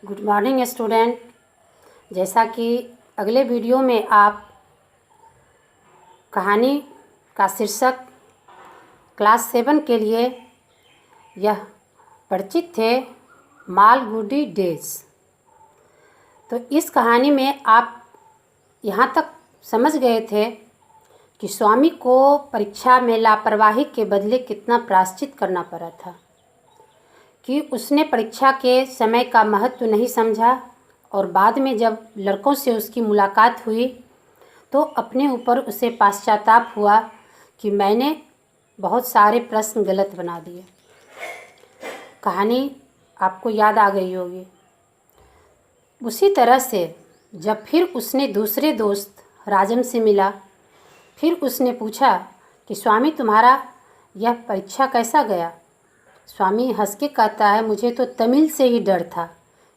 Good morning student. जैसा कि अगले वीडियो में आप कहानी का शीर्षक क्लास 7 के लिए यह परिचित थे, मालगुडी डेज। तो इस कहानी में आप यहाँ तक समझ गए थे कि स्वामी को परीक्षा में लापरवाही के बदले कितना प्रायश्चित करना पड़ा था, कि उसने परीक्षा के समय का महत्व नहीं समझा और बाद में जब लड़कों से उसकी मुलाकात हुई तो अपने ऊपर उसे पश्चाताप हुआ कि मैंने बहुत सारे प्रश्न गलत बना दिए। कहानी आपको याद आ गई होगी। उसी तरह से जब फिर उसने दूसरे दोस्त राजन से मिला, फिर उसने पूछा कि स्वामी तुम्हारा यह परीक्षा कैसा गया। स्वामी हंस के कहता है, मुझे तो तमिल से ही डर था,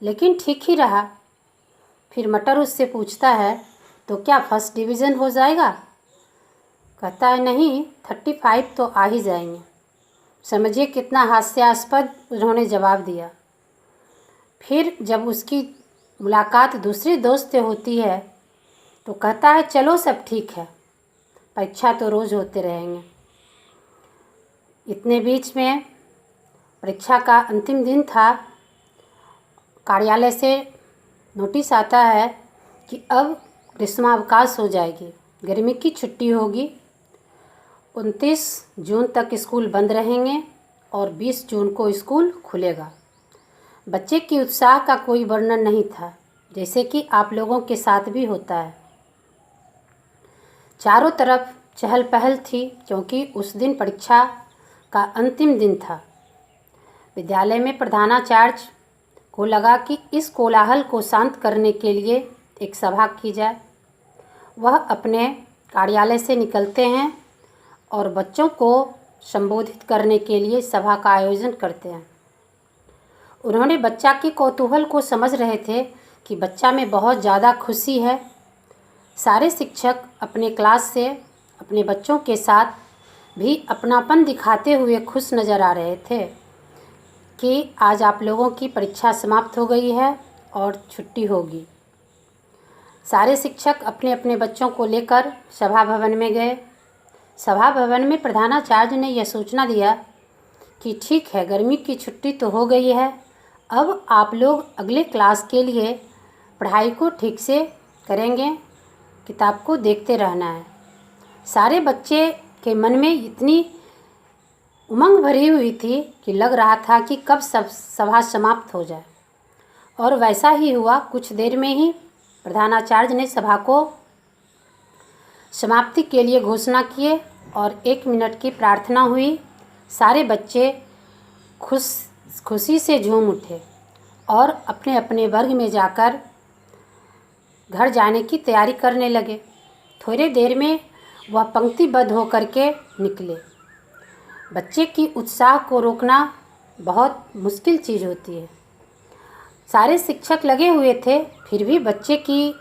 लेकिन ठीक ही रहा। फिर मटर उससे पूछता है, तो क्या फर्स्ट डिवीज़न हो जाएगा। कहता है, नहीं 35 तो आ ही जाएंगे। समझिए कितना हास्यास्पद उन्होंने जवाब दिया। फिर जब उसकी मुलाकात दूसरे दोस्त से होती है तो कहता है, चलो सब ठीक है, परीक्षा तो रोज़ होते रहेंगे। इतने बीच में परीक्षा का अंतिम दिन था। कार्यालय से नोटिस आता है कि अब ग्रीष्मावकाश हो जाएगी, गर्मी की छुट्टी होगी। 29 जून तक स्कूल बंद रहेंगे और 20 जून को स्कूल खुलेगा। बच्चे की उत्साह का कोई वर्णन नहीं था, जैसे कि आप लोगों के साथ भी होता है। चारों तरफ चहल पहल थी, क्योंकि उस दिन परीक्षा का अंतिम दिन था। विद्यालय में प्रधानाचार्य को लगा कि इस कोलाहल को शांत करने के लिए एक सभा की जाए। वह अपने कार्यालय से निकलते हैं और बच्चों को संबोधित करने के लिए सभा का आयोजन करते हैं। उन्होंने बच्चा के कौतूहल को समझ रहे थे कि बच्चा में बहुत ज़्यादा खुशी है। सारे शिक्षक अपने क्लास से अपने बच्चों के साथ भी अपनापन दिखाते हुए खुश नज़र आ रहे थे कि आज आप लोगों की परीक्षा समाप्त हो गई है और छुट्टी होगी। सारे शिक्षक अपने अपने बच्चों को लेकर सभा भवन में गए। सभा भवन में प्रधानाचार्य ने यह सूचना दिया कि ठीक है, गर्मी की छुट्टी तो हो गई है, अब आप लोग अगले क्लास के लिए पढ़ाई को ठीक से करेंगे, किताब को देखते रहना है। सारे बच्चे के मन में इतनी उमंग भरी हुई थी कि लग रहा था कि कब सब सभा समाप्त हो जाए। और वैसा ही हुआ। कुछ देर में ही प्रधानाचार्य ने सभा को समाप्ति के लिए घोषणा किए और 1 मिनट की प्रार्थना हुई। सारे बच्चे खुशी से झूम उठे और अपने अपने वर्ग में जाकर घर जाने की तैयारी करने लगे। थोड़ी देर में वह पंक्तिबद्ध होकर के निकले। बच्चे की उत्साह को रोकना बहुत मुश्किल चीज़ होती है। सारे शिक्षक लगे हुए थे, फिर भी बच्चे की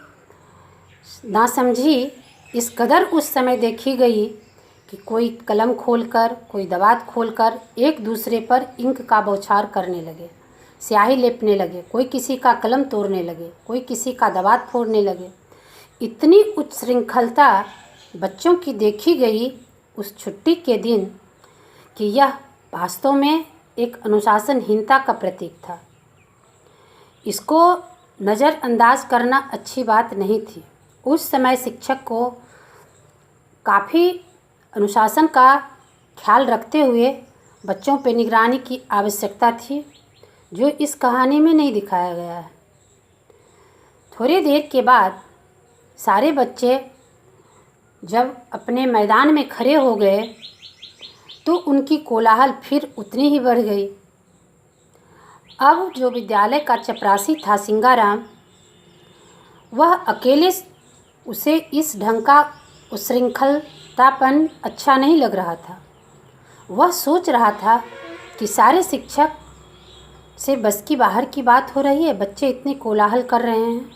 नासमझी इस कदर उस समय देखी गई कि कोई कलम खोलकर, कोई दवात खोलकर एक दूसरे पर इंक का बौछार करने लगे, स्याही लेपने लगे, कोई किसी का कलम तोड़ने लगे, कोई किसी का दवात फोड़ने लगे। इतनी उच्छृंखलता बच्चों की देखी गई उस छुट्टी के दिन कि यह वास्तव में एक अनुशासनहीनता का प्रतीक था। इसको नज़रअंदाज करना अच्छी बात नहीं थी। उस समय शिक्षक को काफ़ी अनुशासन का ख्याल रखते हुए बच्चों पर निगरानी की आवश्यकता थी, जो इस कहानी में नहीं दिखाया गया है। थोड़ी देर के बाद सारे बच्चे जब अपने मैदान में खड़े हो गए तो उनकी कोलाहल फिर उतनी ही बढ़ गई। अब जो विद्यालय का चपरासी था सिंगाराम, वह अकेले उसे इस ढंग का उच्छृंखलतापन अच्छा नहीं लग रहा था। वह सोच रहा था कि सारे शिक्षक से बस की बाहर की बात हो रही है, बच्चे इतने कोलाहल कर रहे हैं।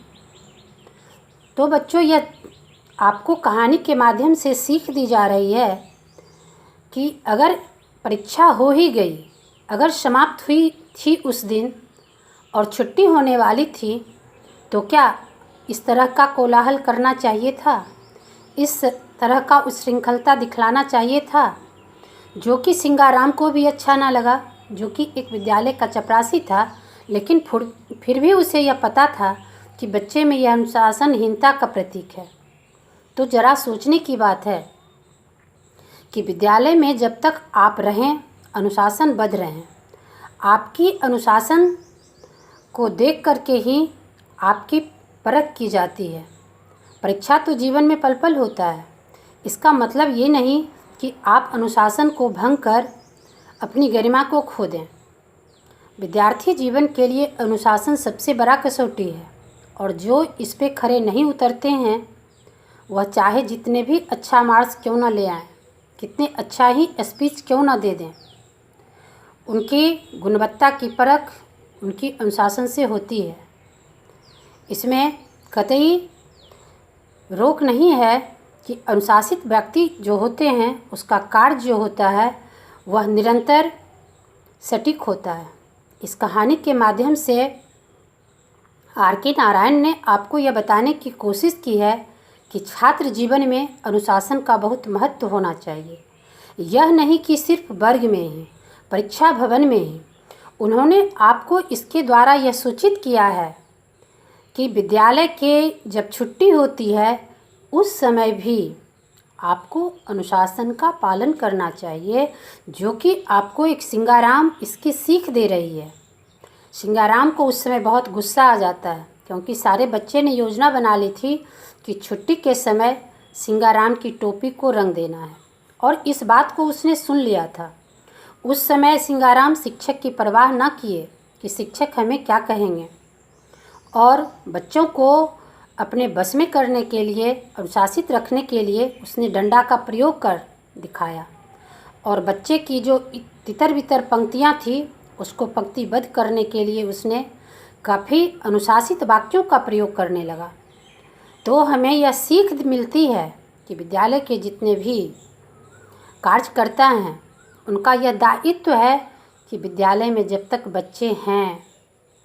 तो बच्चों, यह आपको कहानी के माध्यम से सीख दी जा रही है कि अगर परीक्षा हो ही गई, अगर समाप्त हुई थी उस दिन और छुट्टी होने वाली थी, तो क्या इस तरह का कोलाहल करना चाहिए था, इस तरह का उच्छृंखलता दिखलाना चाहिए था, जो कि सिंगाराम को भी अच्छा ना लगा, जो कि एक विद्यालय का चपरासी था। लेकिन फिर भी उसे यह पता था कि बच्चे में यह अनुशासनहीनता का प्रतीक है। तो ज़रा सोचने की बात है कि विद्यालय में जब तक आप रहें, अनुशासनबद्ध रहें। आपकी अनुशासन को देख करके ही आपकी परख की जाती है। परीक्षा तो जीवन में पल पल होता है। इसका मतलब ये नहीं कि आप अनुशासन को भंग कर अपनी गरिमा को खो दें। विद्यार्थी जीवन के लिए अनुशासन सबसे बड़ा कसौटी है, और जो इस पे खरे नहीं उतरते हैं, वह चाहे जितने भी अच्छा मार्क्स क्यों ना ले आएं, कितने अच्छा ही स्पीच क्यों ना दे दें, उनकी गुणवत्ता की परख उनकी अनुशासन से होती है। इसमें कतई रोक नहीं है कि अनुशासित व्यक्ति जो होते हैं, उसका कार्य जो होता है वह निरंतर सटीक होता है। इस कहानी के माध्यम से आर.के. नारायण ने आपको यह बताने की कोशिश की है कि छात्र जीवन में अनुशासन का बहुत महत्व होना चाहिए। यह नहीं कि सिर्फ वर्ग में ही, परीक्षा भवन में ही। उन्होंने आपको इसके द्वारा यह सूचित किया है कि विद्यालय के जब छुट्टी होती है, उस समय भी आपको अनुशासन का पालन करना चाहिए, जो कि आपको एक सिंगाराम इसकी सीख दे रही है। सिंगाराम को उस समय बहुत गुस्सा आ जाता है, क्योंकि सारे बच्चे ने योजना बना ली थी कि छुट्टी के समय सिंगाराम की टोपी को रंग देना है, और इस बात को उसने सुन लिया था। उस समय सिंगाराम शिक्षक की परवाह न किए कि शिक्षक हमें क्या कहेंगे, और बच्चों को अपने बस में करने के लिए, अनुशासित रखने के लिए उसने डंडा का प्रयोग कर दिखाया, और बच्चे की जो तितर बितर पंक्तियाँ थी उसको पंक्तिबद्ध करने के लिए उसने काफ़ी अनुशासित वाक्यों का प्रयोग करने लगा। तो हमें यह सीख मिलती है कि विद्यालय के जितने भी कार्यकर्ता हैं, उनका यह दायित्व है कि विद्यालय में जब तक बच्चे हैं,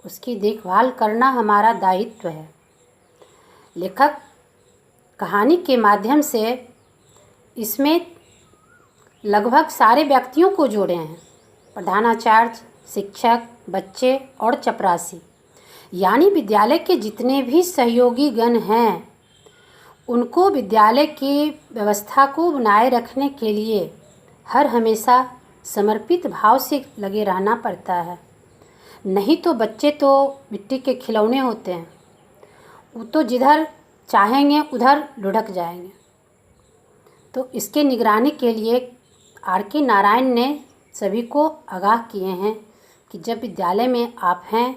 उसकी देखभाल करना हमारा दायित्व है। लेखक कहानी के माध्यम से इसमें लगभग सारे व्यक्तियों को जोड़े हैं, प्रधानाचार्य, शिक्षक, बच्चे और चपरासी, यानी विद्यालय के जितने भी सहयोगी गण हैं, उनको विद्यालय की व्यवस्था को बनाए रखने के लिए हर हमेशा समर्पित भाव से लगे रहना पड़ता है। नहीं तो बच्चे तो मिट्टी के खिलौने होते हैं, वो तो जिधर चाहेंगे उधर लुढ़क जाएंगे। तो इसके निगरानी के लिए आर.के. नारायण ने सभी को आगाह किए हैं कि जब विद्यालय में आप हैं,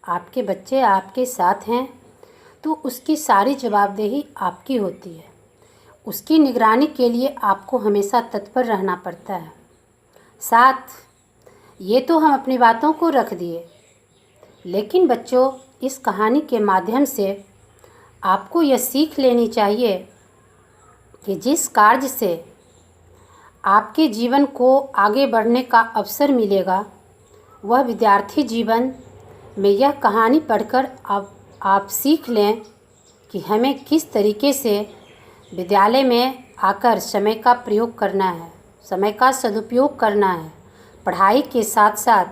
आपके बच्चे आपके साथ हैं, तो उसकी सारी जवाबदेही आपकी होती है। उसकी निगरानी के लिए आपको हमेशा तत्पर रहना पड़ता है। साथ ये तो हम अपनी बातों को रख दिए, लेकिन बच्चों, इस कहानी के माध्यम से आपको यह सीख लेनी चाहिए कि जिस कार्य से आपके जीवन को आगे बढ़ने का अवसर मिलेगा, वह विद्यार्थी जीवन में यह कहानी पढ़कर आप सीख लें कि हमें किस तरीके से विद्यालय में आकर समय का प्रयोग करना है, समय का सदुपयोग करना है। पढ़ाई के साथ साथ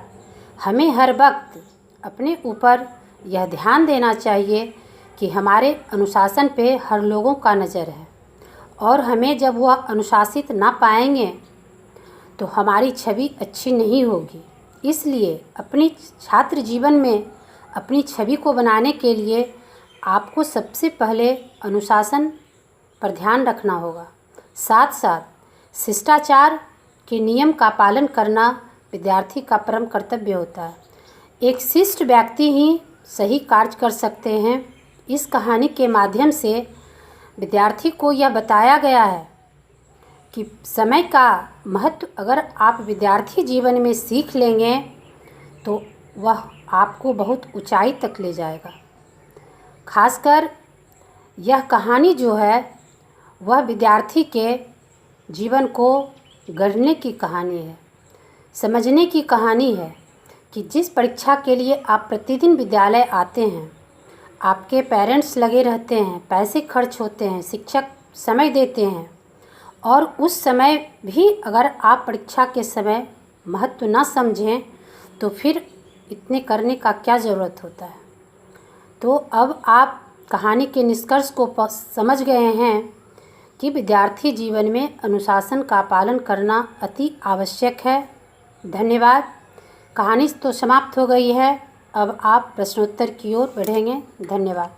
हमें हर वक्त अपने ऊपर यह ध्यान देना चाहिए कि हमारे अनुशासन पे हर लोगों का नज़र है, और हमें जब वह अनुशासित ना पाएंगे तो हमारी छवि अच्छी नहीं होगी। इसलिए अपनी छात्र जीवन में अपनी छवि को बनाने के लिए आपको सबसे पहले अनुशासन पर ध्यान रखना होगा। साथ साथ शिष्टाचार के नियम का पालन करना विद्यार्थी का परम कर्तव्य होता है। एक शिष्ट व्यक्ति ही सही कार्य कर सकते हैं। इस कहानी के माध्यम से विद्यार्थी को यह बताया गया है कि समय का महत्व अगर आप विद्यार्थी जीवन में सीख लेंगे तो वह आपको बहुत ऊंचाई तक ले जाएगा। खासकर यह कहानी जो है वह विद्यार्थी के जीवन को गढ़ने की कहानी है, समझने की कहानी है कि जिस परीक्षा के लिए आप प्रतिदिन विद्यालय आते हैं, आपके पेरेंट्स लगे रहते हैं, पैसे खर्च होते हैं, शिक्षक समय देते हैं, और उस समय भी अगर आप परीक्षा के समय महत्व ना समझें तो फिर इतने करने का क्या ज़रूरत होता है। तो अब आप कहानी के निष्कर्ष को समझ गए हैं कि विद्यार्थी जीवन में अनुशासन का पालन करना अति आवश्यक है। धन्यवाद। कहानी तो समाप्त हो गई है, अब आप प्रश्नोत्तर की ओर बढ़ेंगे। धन्यवाद।